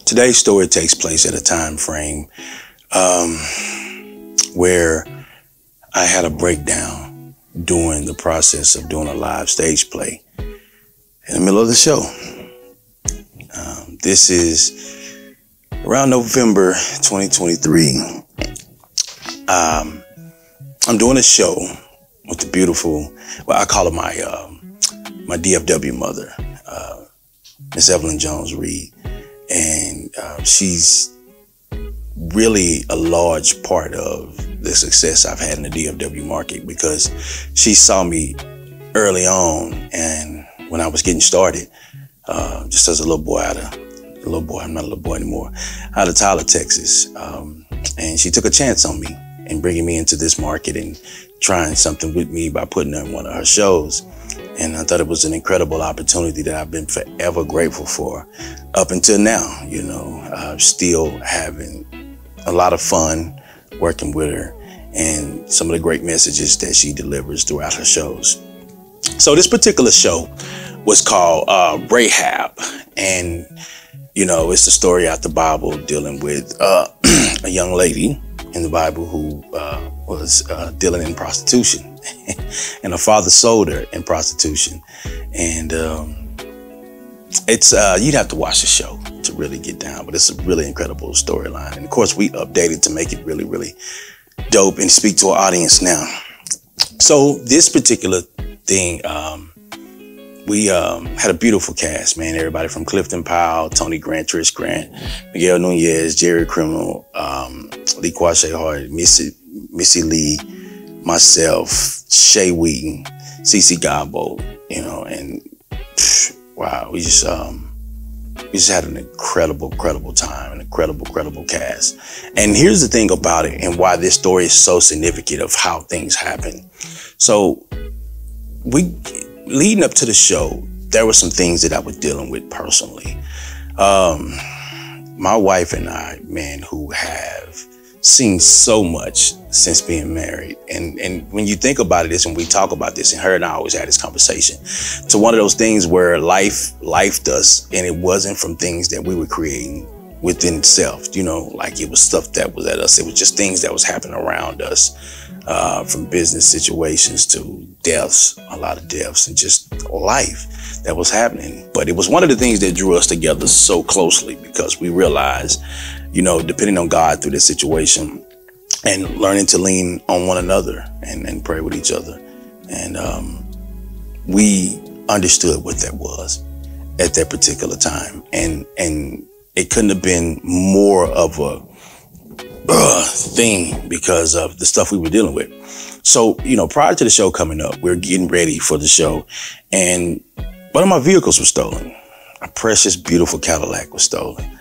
Today's story takes place at a time frame where I had a breakdown during the process of doing a live stage play in the middle of the show. This is around November 2023. I'm doing a show with the beautiful, well, I call her my DFW mother, Miss Evelyn Jones Reed. And she's really a large part of the success I've had in the DFW market, because she saw me early on, and when I was getting started, just as a little boy, I'm not a little boy anymore, out of Tyler, Texas. And she took a chance on me and bringing me into this market and trying something with me by putting her in one of her shows. And I thought it was an incredible opportunity that I've been forever grateful for up until now. You know, still having a lot of fun working with her and some of the great messages that she delivers throughout her shows. So this particular show was called Rahab. And, you know, it's a story out the Bible dealing with a young lady in the Bible who was dealing in prostitution. And her father sold her in prostitution. And it's you'd have to watch the show to really get down, but it's a really incredible storyline. And of course, we updated to make it really, really dope and speak to our audience now. So this particular thing, we had a beautiful cast, man. Everybody from Clifton Powell, Tony Grant, Trish Grant, Miguel Nunez, Jerry Criminal, Lee Kwashe Hart, Missy Lee, myself, Shay Wheaton, CC Gabo, you know, and wow, we just had an incredible time, an incredible cast. And here's the thing about it and why this story is so significant of how things happen. So leading up to the show, there were some things that I was dealing with personally. My wife and I, man, who have seen so much since being married. And when you think about it, and we talk about this, and her and I always had this conversation, to one of those things where life us, and it wasn't from things that we were creating within itself, you know, like it was stuff that was at us. It was just things that was happening around us, from business situations to deaths, a lot of deaths, and just life that was happening. But it was one of the things that drew us together so closely, because we realized, you know, depending on God through this situation and learning to lean on one another and pray with each other. And we understood what that was at that particular time. And it couldn't have been more of a thing because of the stuff we were dealing with. So, you know, prior to the show coming up, we we're getting ready for the show, and one of my vehicles was stolen. A precious, beautiful Cadillac was stolen.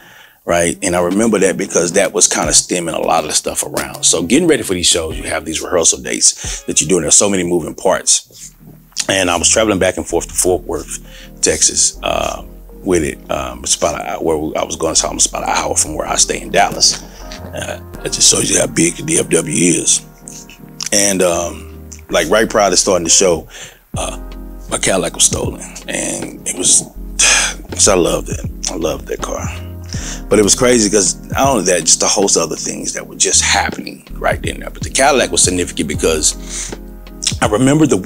Right. And I remember that because that was kind of stemming a lot of the stuff around. So getting ready for these shows, you have these rehearsal dates that you're doing. There's so many moving parts. And I was traveling back and forth to Fort Worth, Texas, with it. It's about where I was going to almost about an hour from where I stay in Dallas. That just shows you how big the DFW is. And like right prior to starting the show, my Cadillac was stolen. And it was, so I loved it. I loved that car. But it was crazy because not only that, just a host of other things that were just happening right then and there. But the Cadillac was significant because I remember the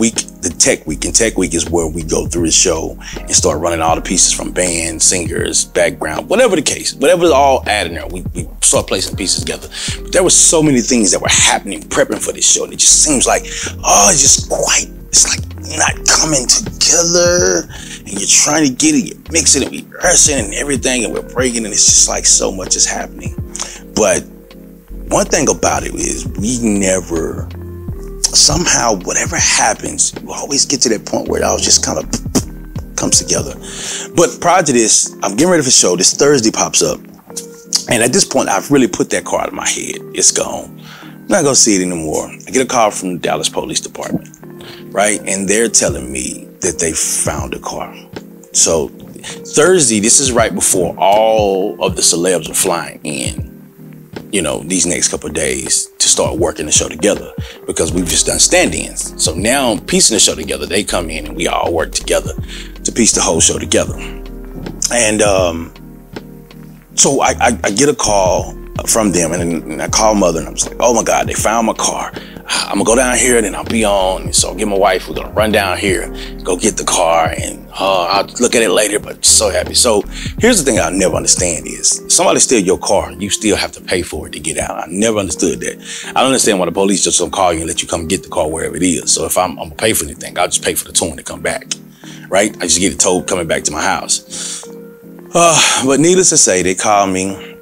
Tech Week. And Tech Week is where we go through the show and start running all the pieces from band, singers, background, whatever the case, whatever's all added in there. We start placing pieces together. But there were so many things that were happening, prepping for this show. And it just seems like, it's like not coming together. And you're trying to get it, you're mixing it, we're rehearsing and everything, and we're breaking, and it's just like so much is happening. But one thing about it is we never, somehow, whatever happens, we always get to that point where it all just kind of comes together. But prior to this, I'm getting ready for the show. This Thursday pops up. And at this point, I've really put that car out of my head. It's gone. I'm not going to see it anymore. I get a call from the Dallas Police Department, right? And they're telling me that they found a car. So Thursday, this is right before all of the celebs are flying in, you know, these next couple of days to start working the show together, because we've just done stand-ins. So now piecing the show together, they come in and we all work together to piece the whole show together. And So I get a call from them, and I call mother, and I'm just like, oh my God, they found my car. I'm gonna go down here, and then I'll be on. And so I'll get my wife, we're gonna run down here, go get the car, and I'll look at it later, but so happy. So here's the thing I'll never understand is, somebody steal your car, you still have to pay for it to get out. I never understood that. I don't understand why the police just don't call you and let you come get the car wherever it is. So if I'm gonna pay for anything, I'll just pay for the towing to come back, right? I just get it towed coming back to my house. But needless to say, they call me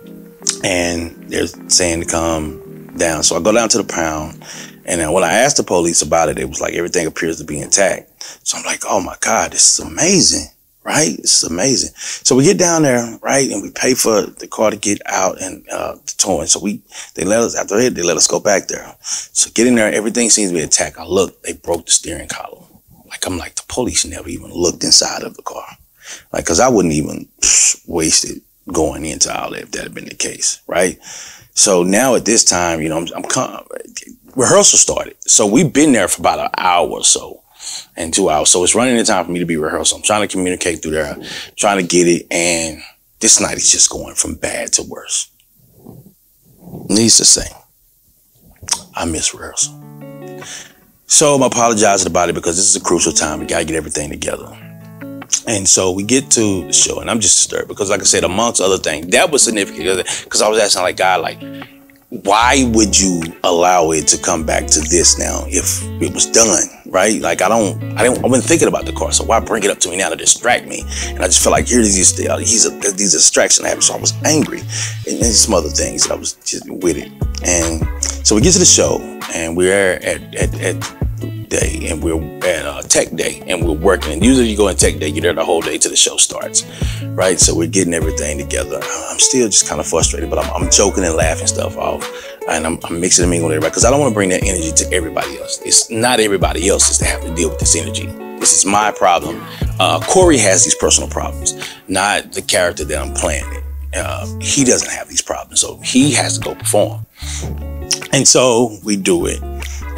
and they're saying to come down. So I go down to the pound, and then when I asked the police about it, it was like everything appears to be intact. So I'm like, oh my God, this is amazing, right? This is amazing. So we get down there, right, and we pay for the car to get out and the towing. So they let us, after it, they let us go back there. So get in there, everything seems to be intact. I look, they broke the steering column. I'm like, the police never even looked inside of the car. Like, cause I wouldn't even waste it going into all that if that had been the case, right? So now at this time, you know, rehearsal started. So we've been there for about an hour or so, and 2 hours. So it's running the time for me to be rehearsal. I'm trying to communicate through there, trying to get it. And this night is just going from bad to worse. Needs to say, I miss rehearsal. So I'm apologizing about it because this is a crucial time. We got to get everything together. And so we get to the show, and I'm just disturbed because, like I said, amongst other things, that was significant because I was asking, like, God, like, why would you allow it to come back to this now if it was done, right? Like, I wasn't thinking about the car, so why bring it up to me now to distract me? And I just felt like here's these distractions happening, so I was angry, and some other things that I was just with it. And so we get to the show, and we're at day, and we're at tech day, and we're working. And usually you go in tech day, you're there the whole day till the show starts, right? So we're getting everything together. I'm still just kind of frustrated, but I'm joking and laughing stuff off, and I'm mixing and mingling with everybody because I don't want to bring that energy to everybody else. It's not everybody else's to have to deal with this energy. This is my problem. Cory has these personal problems, not the character that I'm playing. He doesn't have these problems, so he has to go perform. And so we do it.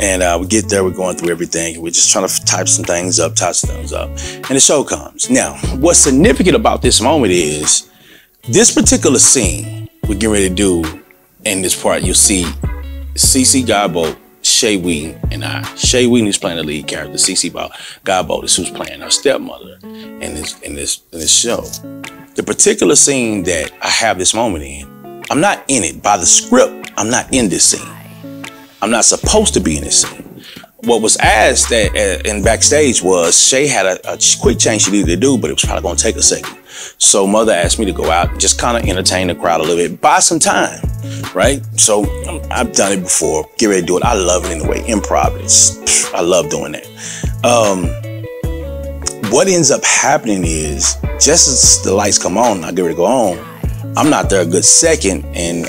And we get there, we're going through everything. We're just trying to touch some things up. And the show comes. Now, what's significant about this moment is this particular scene we're getting ready to do in this part. You'll see CC Godbolt, Shay Wheaton, and I. Shay Wheaton is playing the lead character. CC Godbolt is who's playing our stepmother in this show. The particular scene that I have this moment in, I'm not in it. By the script, I'm not in this scene. I'm not supposed to be in this scene. What was asked in backstage was Shay had a quick change she needed to do, but it was probably going to take a second. So mother asked me to go out and just kind of entertain the crowd a little bit, buy some time, right? So I've done it before, get ready to do it. I love it anyway. Improv, I love doing that. What ends up happening is just as the lights come on, I get ready to go on, I'm not there a good second, and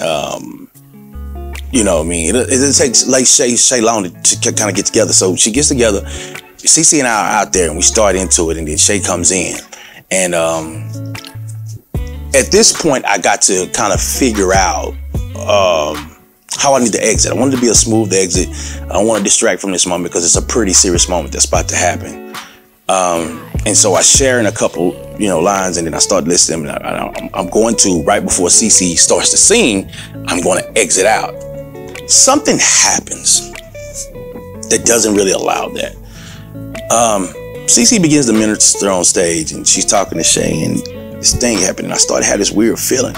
you know what I mean? It takes like Shay long to kind of get together. So she gets together. CC and I are out there, and we start into it, and then Shay comes in. And at this point, I got to kind of figure out how I need to exit. I wanted to be a smooth exit. I don't want to distract from this moment because it's a pretty serious moment that's about to happen. And so I share in a couple, lines, and then I start listening. I'm going to, right before CC starts the scene, I'm going to exit out. Something happens that doesn't really allow that. CC begins to minister on stage, and she's talking to Shay, and this thing happened, and I started to have this weird feeling,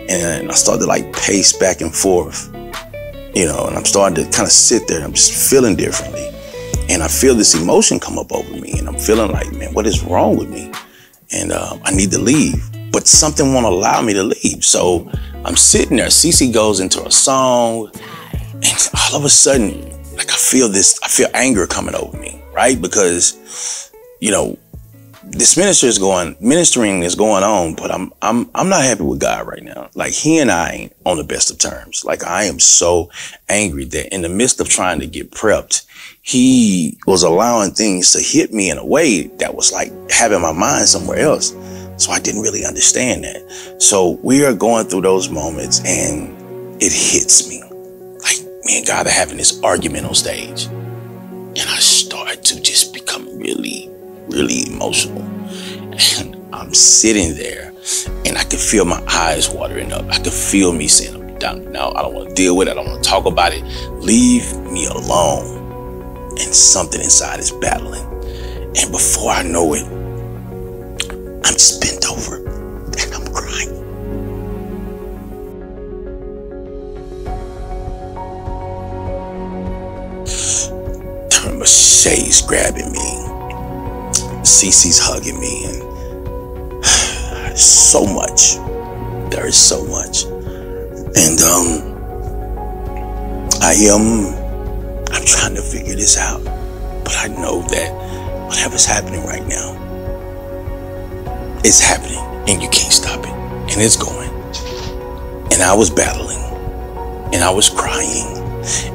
and I started to like pace back and forth, and I'm starting to kind of sit there, and I'm just feeling differently, and I feel this emotion come up over me, and I'm feeling like, man, what is wrong with me? And I need to leave, but something won't allow me to leave. So I'm sitting there. CC goes into a song, and all of a sudden, like I feel anger coming over me, right? Because, this ministering is going on, but I'm not happy with God right now. Like, he and I ain't on the best of terms. Like, I am so angry that in the midst of trying to get prepped, he was allowing things to hit me in a way that was like having my mind somewhere else. So I didn't really understand that. So we are going through those moments, and it hits me. Like, me and God are having this argument on stage, and I start to just become really, really emotional. And I'm sitting there, and I could feel my eyes watering up. I could feel me saying, I'm done. No, I don't want to deal with it. I don't want to talk about it. Leave me alone. And something inside is battling. And before I know it, I'm just bent over and I'm crying. I remember Shay's grabbing me. Cece's hugging me, and so much. There is so much. And I'm trying to figure this out. But I know that whatever's happening right now, it's happening, and you can't stop it. And it's going. And I was battling, and I was crying,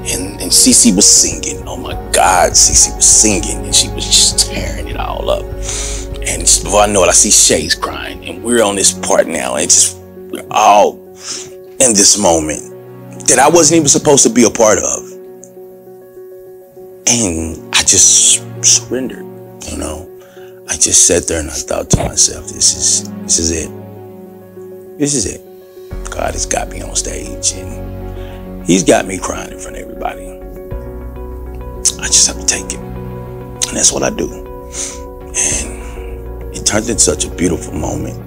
and Cece was singing. Oh my God, Cece was singing, and she was just tearing it all up. And before I know it, I see Shay's crying, and we're on this part now, and we're all in this moment that I wasn't even supposed to be a part of. And I just surrendered, you know. I just sat there and I thought to myself, this is it. This is it. God has got me on stage, and he's got me crying in front of everybody. I just have to take it. And that's what I do. And it turned into such a beautiful moment,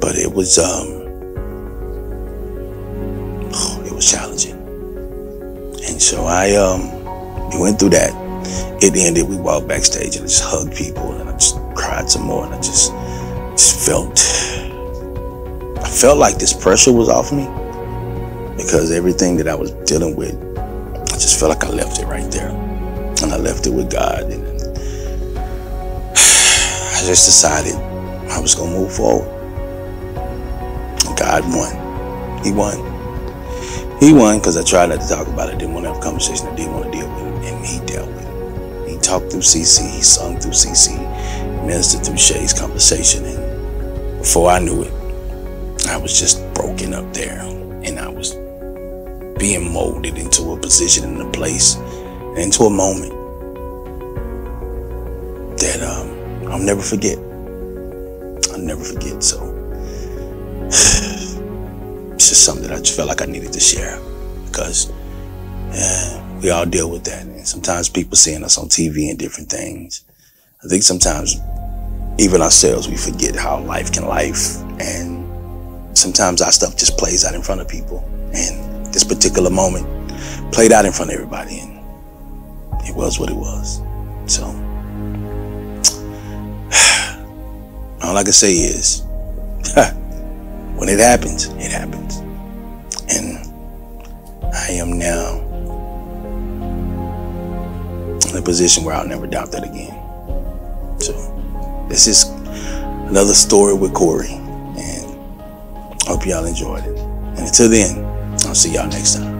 but it was challenging. And so we went through that. It ended, we walked backstage and I just hugged people, and I just cried some more, and I just felt like this pressure was off me, because everything that I was dealing with, I just felt like I left it right there. And I left it with God, and I just decided I was gonna move forward. And God won. He won. He won because I tried not to talk about it. I didn't want to have a conversation. I didn't want to deal with it. And he dealt with it. He talked through CC. He sung through CC. Ministered through Shay's conversation. And before I knew it, I was just broken up there. And I was being molded into a position and a place, and into a moment that I'll never forget. I'll never forget. So it's just something that I just felt like I needed to share, because we all deal with that. And sometimes people seeing us on TV and different things, I think sometimes even ourselves, we forget how life can life. And sometimes our stuff just plays out in front of people. And this particular moment played out in front of everybody, and it was what it was. So all I can say is, when it happens, it happens. And I am now in a position where I'll never doubt that again. So this is another story with Cory, and I hope y'all enjoyed it. And until then, I'll see y'all next time.